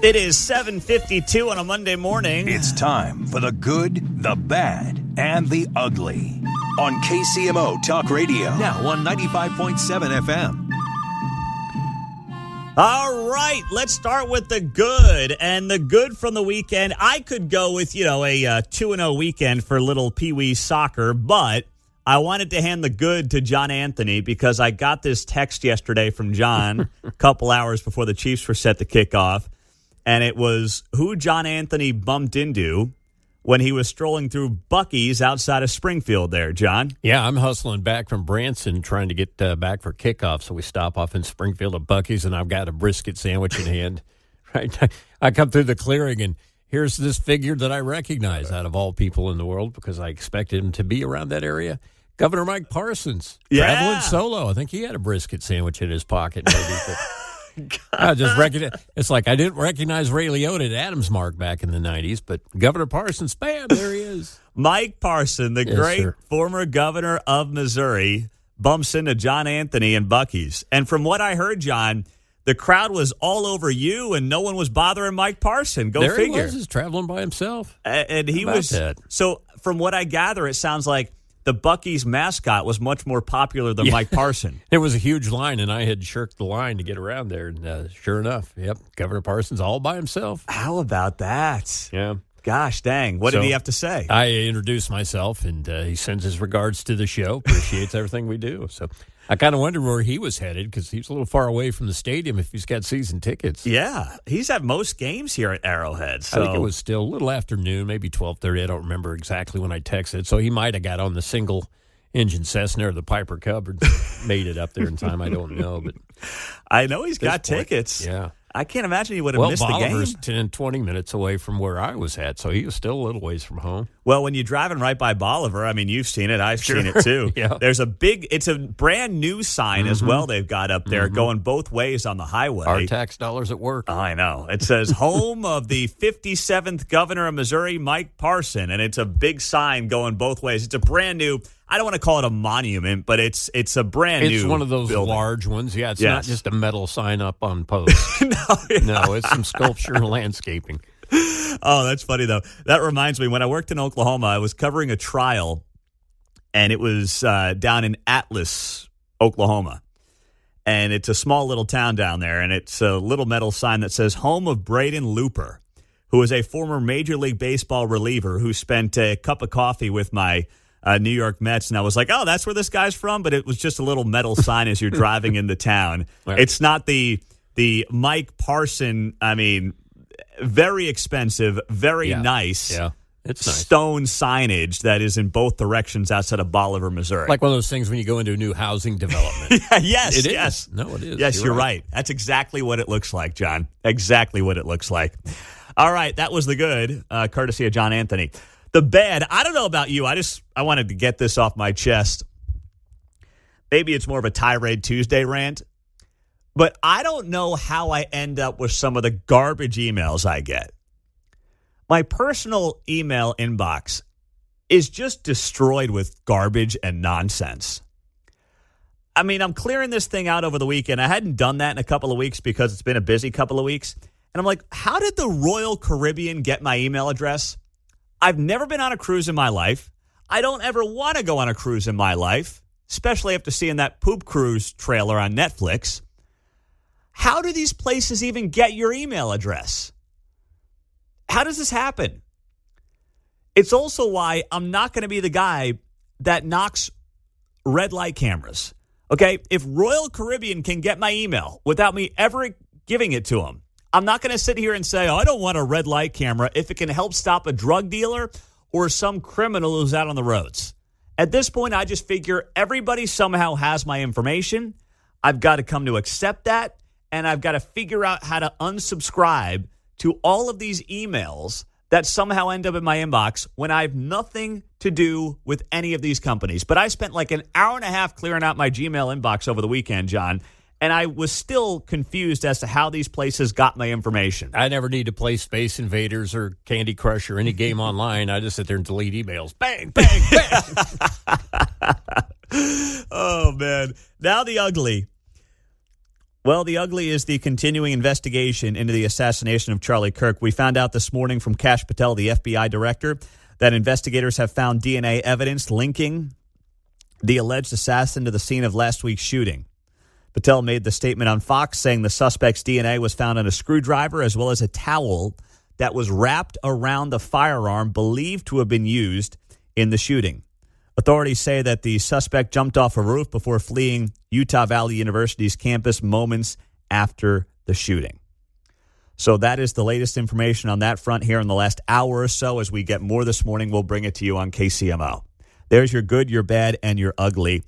It is 7:52 on a Monday morning. It's time for the good, the bad, and the ugly on KCMO Talk Radio. Now on 95.7 FM. All right, let's start with the good. And the good from the weekend, I could go with, a 2-0 weekend for little Pee Wee soccer, but I wanted to hand the good to John Anthony because I got this text yesterday from John a couple hours before the Chiefs were set to kick off. And it was who John Anthony bumped into when he was strolling through Buc-ee's outside of Springfield there, John. Yeah, I'm hustling back from Branson trying to get back for kickoff. So we stop off in Springfield at Buc-ee's, and I've got a brisket sandwich in hand. Right, I come through the clearing, and here's this figure that I recognize out of all people in the world because I expected him to be around that area. Governor Mike Parsons, traveling solo. I think he had a brisket sandwich in his pocket, maybe. But I just recognize. It's like I didn't recognize Ray Liotta at Adams Mark back in the 90s, but Governor Parsons, bam, there he is. Mike Parson, the great former governor of Missouri, bumps into John Anthony and Buc-ee's. And from what I heard, John, the crowd was all over you, and no one was bothering Mike Parson. Go figure. There he was, just traveling by himself. And he was that? So from what I gather, it sounds like the Buc-ee's mascot was much more popular than Mike Parson. There was a huge line, and I had shirked the line to get around there. And sure enough, Governor Parsons all by himself. How about that? Yeah. Gosh, dang. What did he have to say? I introduced myself, and he sends his regards to the show, appreciates everything we do. So I kind of wondered where he was headed because he's a little far away from the stadium if he's got season tickets. Yeah, he's at most games here at Arrowhead. So. I think it was still a little afternoon, maybe 12:30. I don't remember exactly when I texted. So he might have got on the single-engine Cessna or the Piper Cub or made it up there in time. I don't know. But I know he's got tickets. Yeah. I can't imagine he would have missed the game. Bolivar's 10, 20 minutes away from where I was at, so he was still a little ways from home. Well, when you're driving right by Bolivar, I mean, you've seen it. I've seen it, too. Yeah. There's it's a brand new sign as well they've got up there going both ways on the highway. Our tax dollars at work. I know. It says, home of the 57th governor of Missouri, Mike Parson, and it's a big sign going both ways. It's a brand new, I don't want to call it a monument, but it's a brand new It's one of those building. Large ones. Yeah, it's not just a metal sign up on posts. No, it's some sculpture and landscaping. Oh, that's funny, though. That reminds me, when I worked in Oklahoma, I was covering a trial, and it was down in Atlas, Oklahoma. And it's a small little town down there, and it's a little metal sign that says, home of Braden Looper, who is a former Major League Baseball reliever who spent a cup of coffee with my New York Mets. And I was like, oh, that's where this guy's from? But it was just a little metal sign as you're driving into town. Right. It's not the Mike Parson, I mean, very expensive, very nice. Yeah, it's nice. Stone signage that is in both directions outside of Bolivar, Missouri. Like one of those things when you go into a new housing development. Yes. It is. No, it is. Yes, you're right. That's exactly what it looks like, John. Exactly what it looks like. All right, that was the good, courtesy of John Anthony. The bad, I don't know about you. I wanted to get this off my chest. Maybe it's more of a Tirade Tuesday rant. But I don't know how I end up with some of the garbage emails I get. My personal email inbox is just destroyed with garbage and nonsense. I mean, I'm clearing this thing out over the weekend. I hadn't done that in a couple of weeks because it's been a busy couple of weeks. And I'm like, how did the Royal Caribbean get my email address? I've never been on a cruise in my life. I don't ever want to go on a cruise in my life, especially after seeing that Poop Cruise trailer on Netflix. How do these places even get your email address? How does this happen? It's also why I'm not going to be the guy that knocks red light cameras. Okay, if Royal Caribbean can get my email without me ever giving it to them, I'm not going to sit here and say, I don't want a red light camera if it can help stop a drug dealer or some criminal who's out on the roads. At this point, I just figure everybody somehow has my information. I've got to come to accept that, and I've got to figure out how to unsubscribe to all of these emails that somehow end up in my inbox when I have nothing to do with any of these companies. But I spent like an hour and a half clearing out my Gmail inbox over the weekend, John, and I was still confused as to how these places got my information. I never need to play Space Invaders or Candy Crush or any game online. I just sit there and delete emails. Bang, bang, bang. Oh, man. Now the ugly. Well, the ugly is the continuing investigation into the assassination of Charlie Kirk. We found out this morning from Kash Patel, the FBI director, that investigators have found DNA evidence linking the alleged assassin to the scene of last week's shooting. Patel made the statement on Fox saying the suspect's DNA was found on a screwdriver as well as a towel that was wrapped around the firearm believed to have been used in the shooting. Authorities say that the suspect jumped off a roof before fleeing Utah Valley University's campus moments after the shooting. So that is the latest information on that front here in the last hour or so. As we get more this morning, we'll bring it to you on KCMO. There's your good, your bad, and your ugly.